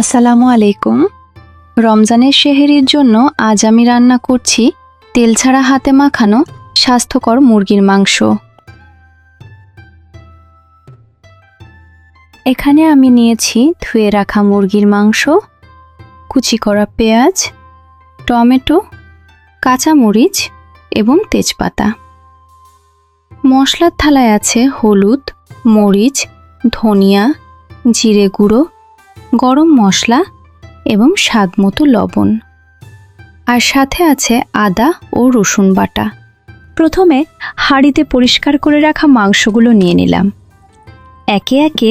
আসসালামু আলাইকুম। রমজানের সেহরির জন্য আজ আমি রান্না করছি তেল ছাড়া হাতে মাখানো স্বাস্থ্যকর মুরগির মাংস। এখানে আমি নিয়েছি ধুয়ে রাখা মুরগির মাংস, কুচি করা পেঁয়াজ, টমেটো, কাঁচামরিচ এবং তেজপাতা। মশলার থালায় আছে হলুদ, মরিচ, ধনিয়া, জিরে গুঁড়ো, গরম মশলা এবং স্বাদমতো লবণ, আর সাথে আছে আদা ও রসুন বাটা। প্রথমে হাঁড়িতে পরিষ্কার করে রাখা মাংসগুলো নিয়ে নিলাম। একে একে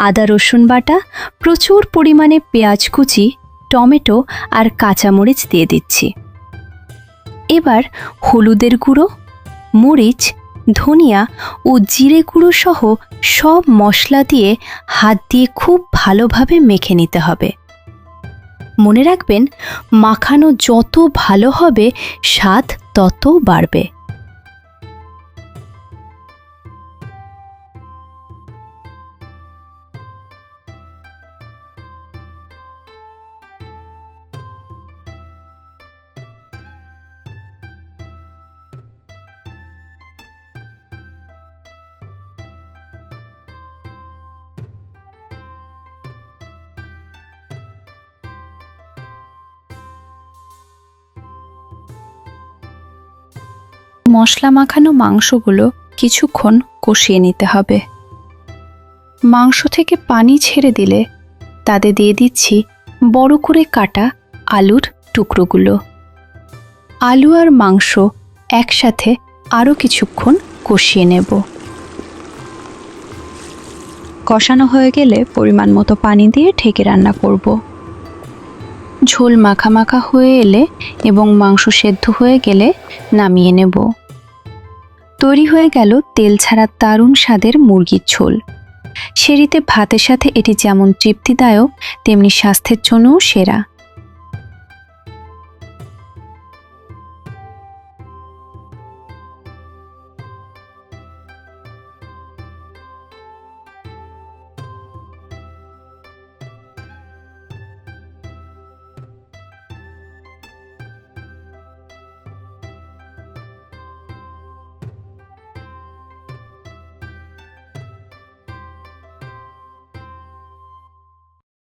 আদা রসুন বাটা, প্রচুর পরিমাণে পেঁয়াজ কুচি, টমেটো আর কাঁচামরিচ দিয়ে দিচ্ছি। এবার হলুদের গুঁড়ো, মরিচ, ধনিয়া ও জিরে গুঁড়ো সহ সব মশলা দিয়ে হাত দিয়ে খুব ভালোভাবে মেখে নিতে হবে। মনে রাখবেন, মাখানো যত ভালো হবে স্বাদ তত বাড়বে। মশলা মাখানো মাংসগুলো কিছুক্ষণ কষিয়ে নিতে হবে। মাংস থেকে পানি ছেড়ে দিলে তাতে দিয়ে দিচ্ছি বড় করে কাটা আলুর টুকরোগুলো। আলু আর মাংস একসাথে আরও কিছুক্ষণ কষিয়ে নেব। কষানো হয়ে গেলে পরিমাণ মতো পানি দিয়ে ঢেকে রান্না করব। ঝোল মাখা মাখা হয়ে এলে এবং মাংস সেদ্ধ হয়ে গেলে নামিয়ে নেব। তৈরি হয়ে গেল তেল ছাড়া দারুণ স্বাদের মুরগির ঝোল। সেরিতে ভাতের সাথে এটি যেমন তৃপ্তিদায়ক, তেমনি স্বাস্থ্যের জন্যও সেরা।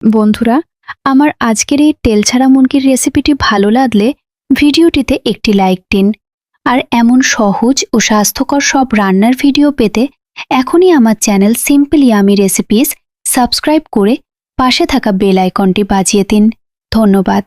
বন্ধুরা, আমার আজকের এই তেল ছাড়া মুরগির রেসিপিটি ভালো লাগলে ভিডিওটিতে একটি লাইক দিন। আর এমন সহজ ও স্বাস্থ্যকর সব রান্নার ভিডিও পেতে এখনই আমার channel simple yummy recipes subscribe করে পাশে থাকা বেল আইকনটি বাজিয়ে দিন। ধন্যবাদ।